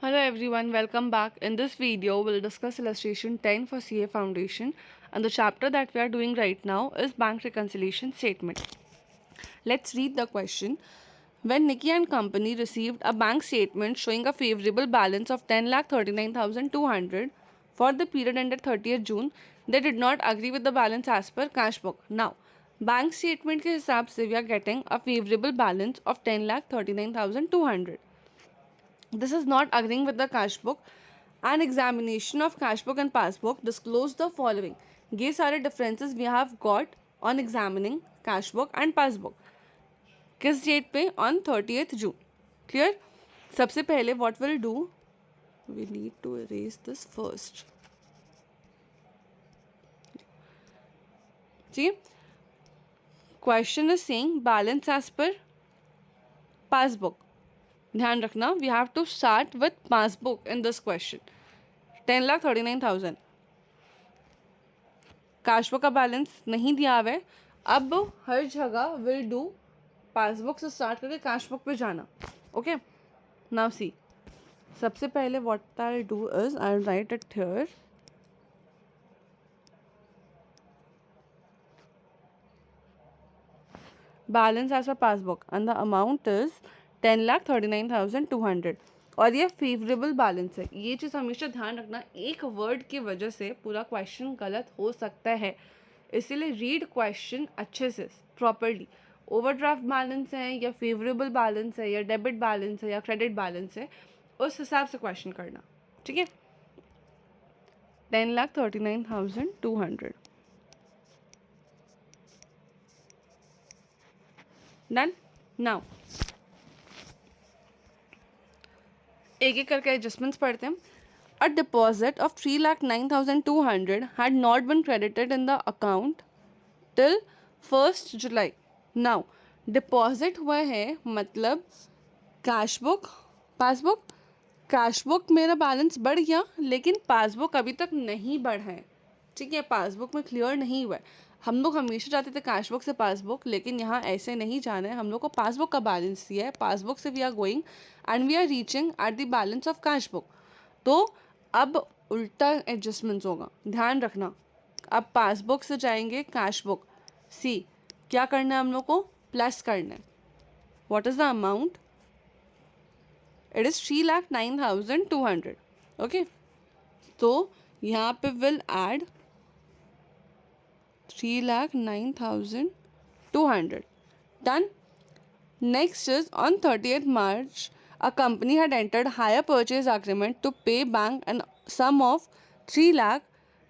Hello everyone, welcome back. In this video, we'll discuss illustration 10 for CA Foundation, and the chapter that we are doing right now is Bank Reconciliation Statement. Let's read the question. When Nikki and company received a bank statement showing a favorable balance of 10,39,200 for the period ended 30th June, they did not agree with the balance as per cash book. Now, bank statement के हिसाब से we are getting a favorable balance of 10,39,200. This is not agreeing with the cash book. An examination of cash book and passbook disclosed the following. ये सारे differences we have got on examining cash book and passbook. किस date पे? On 30th June. Clear? सबसे पहले what we'll do, we need to erase this first. See, question is saying balance as per passbook. ध्यान रखना, we have to start with passbook in this question. 10,39,000 cash book का balance नहीं दिया हुआ है. अब हर जगह विल डू पासबुक से स्टार्ट करके कैश बुक पे जाना. ओके, नाउ सी, सबसे पहले what I do is I write it here. Balance as per passbook and the amount is 10,39,200 और ये फेवरेबल बैलेंस है. ये चीज़ हमेशा ध्यान रखना, एक वर्ड की वजह से पूरा क्वेश्चन गलत हो सकता है, इसीलिए रीड क्वेश्चन अच्छे से प्रॉपरली. ओवरड्राफ्ट बैलेंस है या फेवरेबल बैलेंस है या डेबिट बैलेंस है या क्रेडिट बैलेंस है, उस हिसाब से क्वेश्चन करना. ठीक है, 10,39,200 डन. नाउ एक एक करके एडजस्टमेंट्स पढ़ते हैं. A deposit of 3,09,200 had not been credited in the account till 1st July. Now, deposit हुआ है मतलब cash book passbook. Cash book मेरा बैलेंस बढ़ गया लेकिन पासबुक अभी तक नहीं बढ़ा है. ठीक है, पासबुक में क्लियर नहीं हुआ है. हम लोग हमेशा जाते थे कैश बुक से पासबुक, लेकिन यहाँ ऐसे नहीं जाना है. हम लोग को पासबुक का बैलेंस दिया है, पासबुक से we are going and we are reaching at the balance of cash book. तो अब उल्टा एडजस्टमेंट्स होगा, ध्यान रखना. अब पासबुक से जाएंगे कैश बुक. सी, क्या करना है हम लोग को? प्लस करना है. What is the amount? It is 3,09,200. Okay, तो यहाँ पे will add 3,09,200. Done. Next is on 30th March, a company had entered hire purchase agreement to pay bank an sum of 3 lakh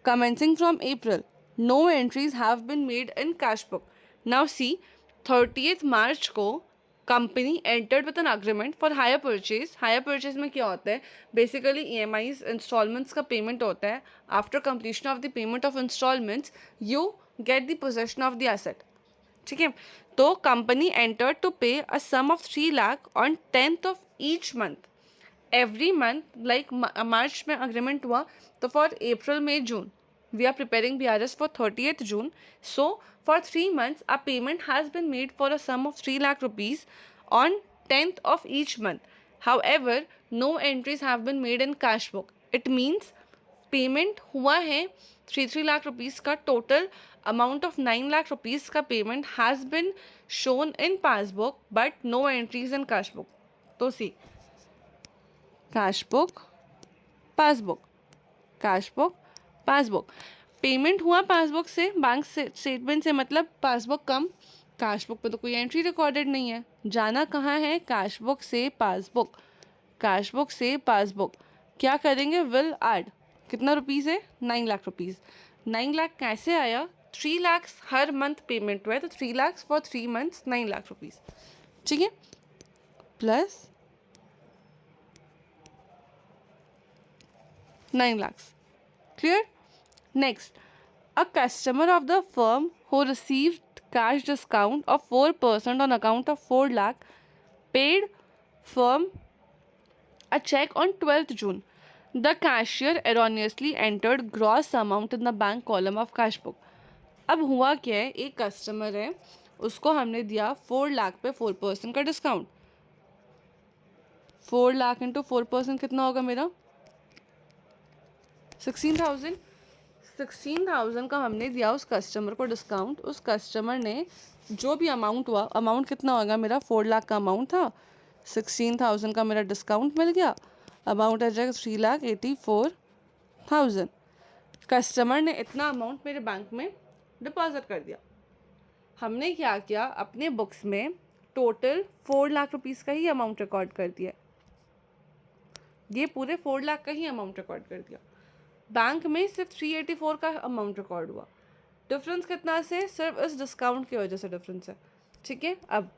commencing from April. No entries have been made in cash book. Now see, 30th March को company entered with an agreement for hire purchase. Hire purchase में क्या होता है? Basically EMIs instalments का payment होता है. After completion of the payment of instalments you get the possession of the asset. ठीक है, तो company entered to pay a sum of 3 lakh on 10th of each month. Every month, like March में agreement हुआ तो for April May June we are preparing BRS for 30th June. So for 3 months a payment has been made for a sum of 3 lakh rupees on 10th of each month. However, no entries have been made in cash book. It means payment हुआ है 3 lakh rupees का. total amount of 9 lakh rupees का payment has been shown in passbook but no entries in cash book. तो see, cash book, passbook, cash book, passbook. Payment हुआ passbook से, bank statement से, मतलब passbook कम. Cash book पे तो कोई entry recorded नहीं है. जाना कहाँ है? कैश बुक से पासबुक. कैश बुक से पासबुक क्या करेंगे? Will add. कितना रुपीज़ है? 9 लाख रुपीज़. 9 लाख कैसे आया? 3 लाख हर मंथ पेमेंट हुआ है, तो 3 lakh for 3 months 9 lakh rupees. ठीक है, plus 9 lakh. Clear? Next, a customer of the firm who received cash discount of 4% on account of 4 lakh paid firm a check on 12th June. The cashier erroneously entered gross amount in the bank column of cash book. अब हुआ क्या है? एक customer है, उसको हमने दिया 4 लाख पे 4% का डिस्काउंट. 4 लाख इंटू 4% कितना होगा मेरा 16,000। 16,000 का हमने दिया उस कस्टमर को डिस्काउंट। उस कस्टमर ने जो भी अमाउंट हुआ, अमाउंट कितना होगा मेरा 4 लाख का अमाउंट था, 16,000 का मेरा डिस्काउंट मिल गया, अमाउंट आ जाएगा 3,84,000। कस्टमर ने इतना अमाउंट मेरे बैंक में डिपॉजिट कर दिया। हमने क्या किया, अपने बुक्स में टोटल 4 लाख रुपीज़ का ही अमाउंट रिकॉर्ड कर दिया। ये पूरे 4 लाख का ही अमाउंट रिकॉर्ड कर दिया। बैंक में सिर्फ 384 का अमाउंट रिकॉर्ड हुआ। डिफरेंस कितना से, सिर्फ इस डिस्काउंट की वजह से डिफरेंस है। ठीक है, अब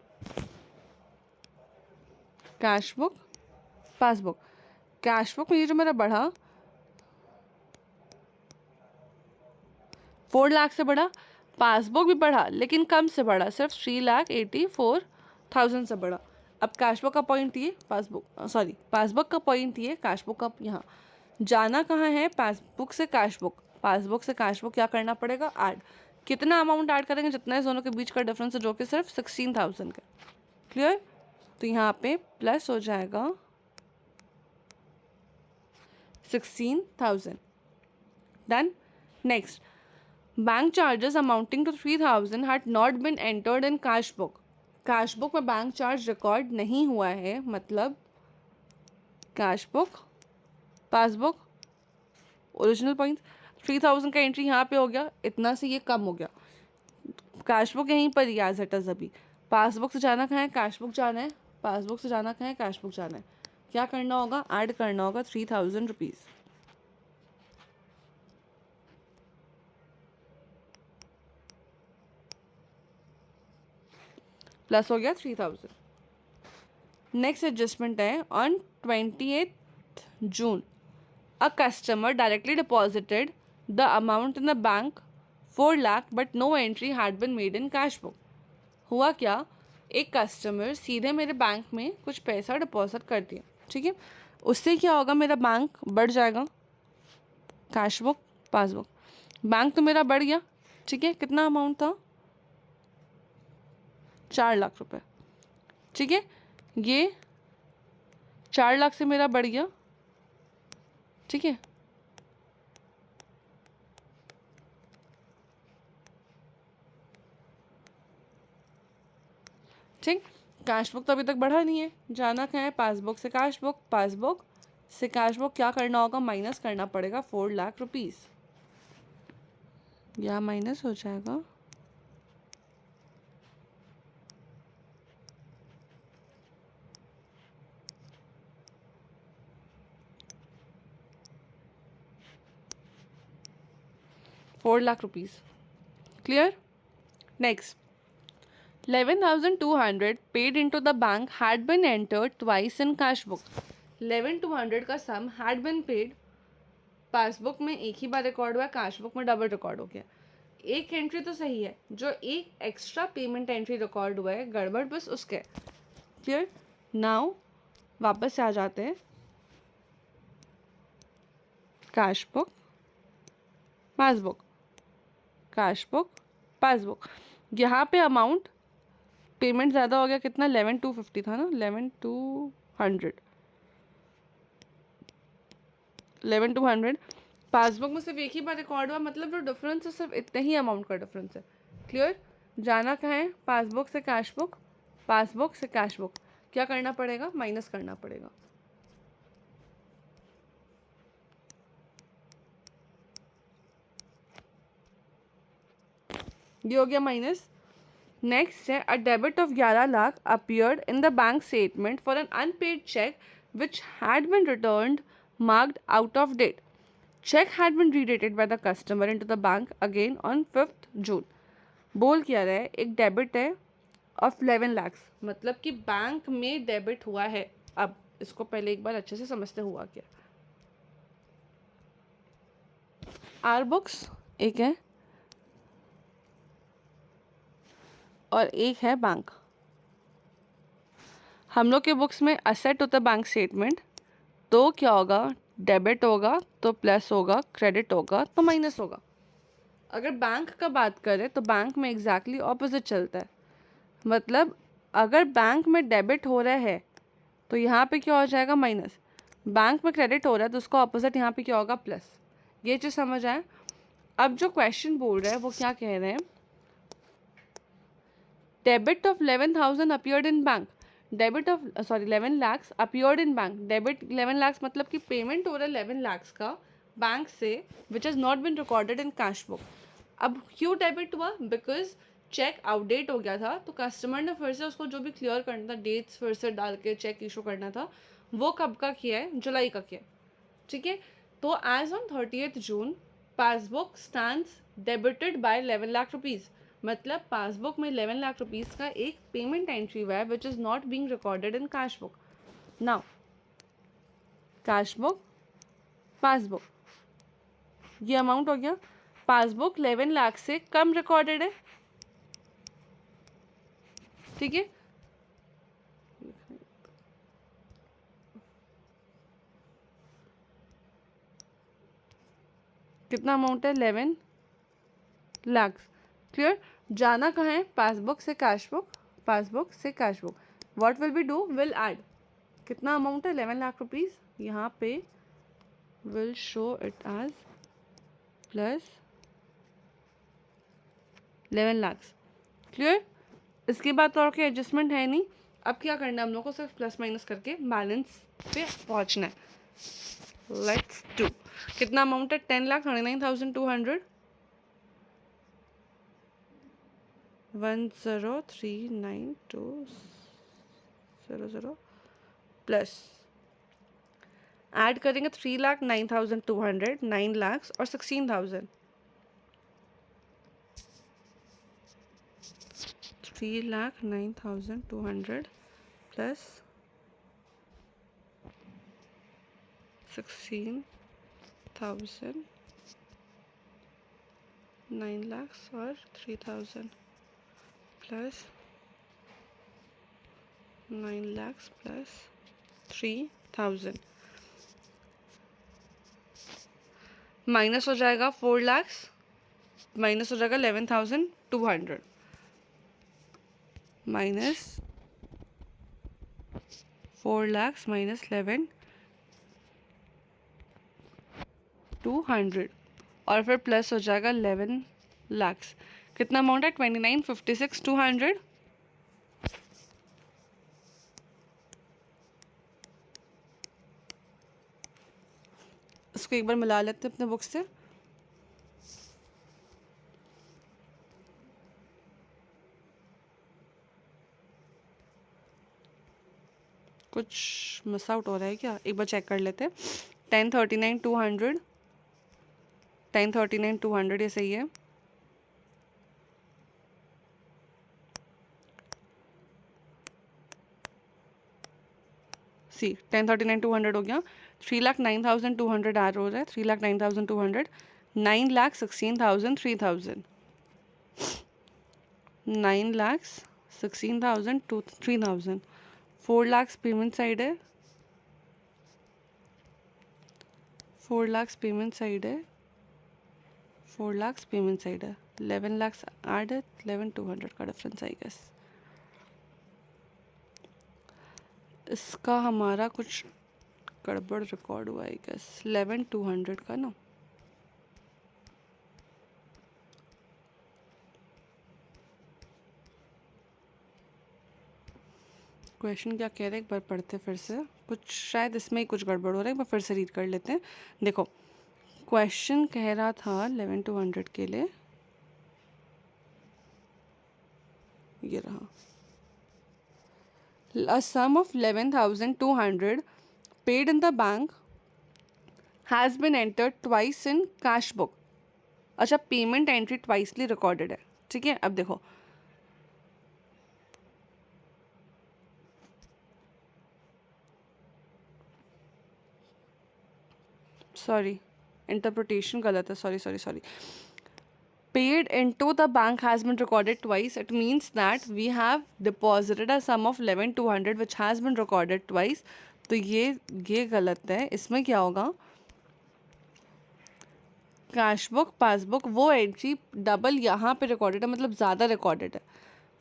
cash book passbook. Cash book में ये जो मेरा बढ़ा 4 लाख से बढ़ा, पासबुक भी बढ़ा लेकिन कम से बढ़ा, सिर्फ 3,84,000 से बढ़ा। अब कैशबुक का पॉइंट ये, पासबुक का पॉइंट ये, कैशबुक का यहाँ। जाना कहाँ है, पासबुक से कैशबुक। पासबुक से कैशबुक क्या करना पड़ेगा, ऐड। कितना अमाउंट ऐड करेंगे, जितना इस दोनों के बीच का डिफरेंस है जो कि सिर्फ 16,000 का। क्लियर, तो यहाँ पे प्लस हो जाएगा 16,000। Done. Next, bank charges amounting to 3,000 had not been entered in cash book. Cash book में बैंक चार्ज रिकॉर्ड नहीं हुआ है, मतलब cash book passbook original point 3,000 का एंट्री यहाँ पे हो गया, इतना से ये कम हो गया। कैश बुक यहीं पर ही एज इट इज। अभी पासबुक से जाना कहाँ है, कैश बुक जाना है, पासबुक से जाना कहाँ है, कैश बुक जाना है। क्या करना होगा, ऐड करना होगा 3,000 रुपीज़। प्लस हो गया 3,000। नेक्स्ट एडजस्टमेंट है, on 28th June a customer directly deposited the amount in the bank 4 lakh but no entry had been made in cash book. हुआ क्या, एक कस्टमर सीधे मेरे बैंक में कुछ पैसा डिपॉजिट कर दिया। ठीक है, उससे क्या होगा, मेरा बैंक बढ़ जाएगा। कैश बुक पासबुक, बैंक तो मेरा बढ़ गया। ठीक है, कितना अमाउंट था, 4 लाख रुपए। ठीक है, ये 4 लाख से मेरा बढ़ गया। ठीक है, ठीक। कैश बुक तो अभी तक बढ़ा नहीं है, जाना क्या है, पासबुक से कैश बुक, पासबुक से कैश बुक क्या करना होगा, माइनस करना पड़ेगा 4 लाख रुपीज़। या माइनस हो जाएगा 4 lakh rupees. Clear. Next, 11,200 paid into the bank had been entered twice in cash book. 11,200 का सम हैड बिन पेड, पासबुक में एक ही बार रिकॉर्ड हुआ, कैश बुक में डबल रिकॉर्ड हो गया। एक एंट्री तो सही है, जो एक एक्स्ट्रा पेमेंट एंट्री रिकॉर्ड हुआ है, गड़बड़ बस उसके। क्लियर। नाउ वापस से आ जाते हैं, cash book passbook, cash book passbook. यहाँ पे अमाउंट पेमेंट ज़्यादा हो गया, कितना, 11,250 था ना, 11,200। पासबुक में सिर्फ एक ही बार रिकॉर्ड हुआ, मतलब जो डिफरेंस है सिर्फ इतने ही अमाउंट का डिफरेंस है। क्लियर। जाना कहाँ है, पासबुक से कैश बुक, पासबुक से कैश बुक। क्या करना पड़ेगा, माइनस करना पड़ेगा। ये हो गया माइनस। नेक्स्ट है, a debit of 11 lakh appeared in the bank statement for an unpaid cheque which had been returned marked out of date. Cheque had been redated by the customer into the bank again on 5th June। बोल क्या रहा है, एक debit है of 11 lakhs, मतलब कि bank में debit हुआ है। अब इसको पहले एक बार अच्छे से समझते हुआ क्या, आर बुक्स एक है और एक है बैंक। हम लोग के बुक्स में असेट होता है बैंक स्टेटमेंट, तो क्या होगा, डेबिट होगा तो प्लस होगा, क्रेडिट होगा तो माइनस होगा। अगर बैंक का बात करें तो बैंक में एग्जैक्टली ऑपोजिट चलता है। मतलब अगर बैंक में डेबिट हो रहा है तो यहाँ पे क्या हो जाएगा माइनस, बैंक में क्रेडिट हो रहा है तो उसका ऑपोजिट यहाँ पे क्या होगा प्लस। ये चीज़ समझ आए। अब जो क्वेश्चन बोल रहा है वो क्या कह रहे हैं, debit of 11,000 appeared in bank, debit of 11 lakhs appeared in bank, debit 11 lakhs मतलब कि पेमेंट हो रहा है 11 lakhs का बैंक से, which has not been recorded in cash book. अब क्यों डेबिट हुआ, बिकॉज चेक आउटडेट हो गया था, तो कस्टमर ने फिर से उसको जो भी क्लियर करना था, डेट्स फिर से डाल के चेक इशू करना था, वो कब का किया है, जुलाई का किया, ठीक है। तो as on 30th June passbook stands debited by 11 lakh rupees, मतलब पासबुक में 11 लाख रुपीज़ का एक पेमेंट एंट्री हुआ है which is not being recorded in cash book. Now cash book, passbook, ये अमाउंट हो गया। पासबुक 11 लाख से कम रिकॉर्डेड है, ठीक है। कितना अमाउंट है, 11 लाख। क्लियर। जाना कहाँ है, पासबुक से कैश बुक, पासबुक से cash book. What will be do, will add, कितना अमाउंट है 11 लाख रुपीज़, यहाँ पे will show it as plus 11 lakhs। Clear. इसके बाद तो और कोई एडजस्टमेंट है नहीं। अब क्या करना है हम लोग को, सिर्फ प्लस माइनस करके बैलेंस पे पहुंचना है। Let's do. कितना अमाउंट है, 10,39,200, 10,39,200 प्लस ऐड करेंगे 3,09,200, 9 lakhs और 16,000, 3,09,200 प्लस 16,000, 9 lakhs और 3,000 प्लस 9 lakhs प्लस 3,000, माइनस हो जाएगा 4 lakhs, माइनस हो जाएगा 11,200, माइनस 4 lakhs माइनस 11,200 और फिर प्लस हो जाएगा 11 lakhs। कितना अमाउंट है, 29,56,200। इसको एक बार मिला लेते हैं अपने बुक से। कुछ मिस आउट हो रहा है क्या, एक बार चेक कर लेते हैं। 10,39,200, 10,39,200 ये सही है। सी 10,39,200 हो गया, 3,09,200 ऐड हो रहा है, 3,09,200, 9,16,000, 3,000, 9,16,000 to 3,000, 4 lakhs पेमेंट साइड है, 4 lakhs पेमेंट साइड है, 4 lakhs पेमेंट साइड है, 11 lakhs ऐड है, 11,200 का डिफरेंस आई गेस। इसका हमारा कुछ गड़बड़ रिकॉर्ड हुआ है गेस, 11,200 का ना। क्वेश्चन क्या कह रहे हैं एक बार पढ़ते फिर से, कुछ शायद इसमें ही कुछ गड़बड़ हो रहा है, एक बार फिर से रीड कर लेते हैं। देखो क्वेश्चन कह रहा था 11,200 के लिए, ये रहा, a sum of 11,200 paid in the bank has been entered twice in cash book। अच्छा, पेमेंट एंट्री ट्वाइसली रिकॉर्डेड है, ठीक है। अब देखो सॉरी इंटरप्रिटेशन गलत है, sorry sorry sorry. paid into the bank has been recorded twice, it means that we have deposited a sum of 11,200 which has been recorded twice। तो ये गलत है। इसमें क्या होगा, कैश बुक पासबुक वो एंट्री डबल यहाँ पे रिकॉर्डेड है, मतलब ज़्यादा रिकॉर्डेड है।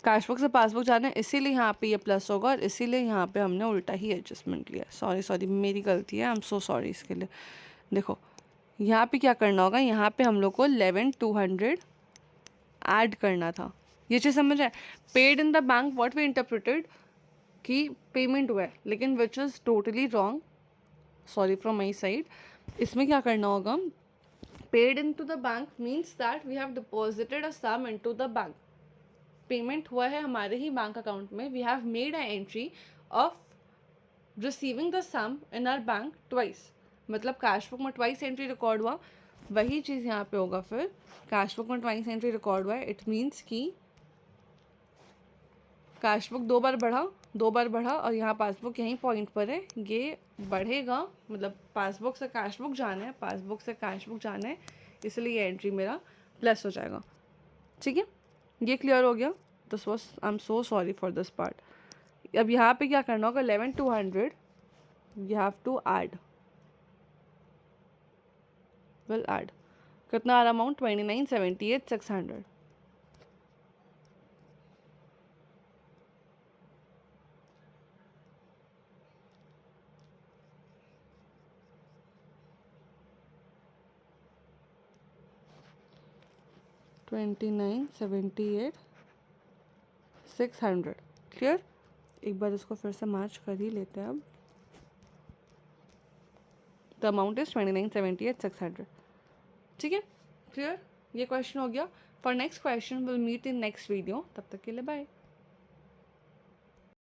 कैश बुक से पासबुक जाना है, इसीलिए यहाँ पे ये प्लस होगा और इसीलिए यहाँ पे हमने उल्टा ही एडजस्टमेंट लिया। सॉरी मेरी गलती है, आई एम सो सॉरी इसके लिए। देखो यहाँ पे क्या करना होगा, यहाँ पे हम लोग को 11,200 ऐड करना था। ये चीज़ समझ आए? Paid in the bank what we interpreted कि पेमेंट हुआ है, लेकिन which is totally wrong, sorry from my side. इसमें क्या करना होगा, paid in to the bank means that we have deposited a sum in to the bank. Payment हुआ है हमारे ही बैंक अकाउंट में, we have made a entry of receiving the sum in our bank twice, मतलब cash book में twice entry record हुआ, वही चीज़ यहाँ पे होगा फिर। कैश बुक में ट्वाइस एंट्री रिकॉर्ड हुआ है, इट मीन्स कि कैश बुक 2 बार बढ़ा और यहाँ पासबुक यहीं पॉइंट पर है, ये बढ़ेगा, मतलब पासबुक से कैश बुक जाना है, पासबुक से कैश बुक जाना है, इसलिए ये एंट्री मेरा प्लस हो जाएगा। ठीक है, ये क्लियर हो गया? This was, I am so sorry for this part. अब यहाँ पे क्या करना होगा, 11,200 you have to add, will add कितना आ रहा अमाउंट, 29,78,600। $29,78,600 क्लियर? एक बार इसको फिर से मैच कर ही लेते हैं अब। The amount is 29,78,600। ठीक है, क्लियर? ये क्वेश्चन हो गया। For next question will meet in next video, तब तक के लिए बाय।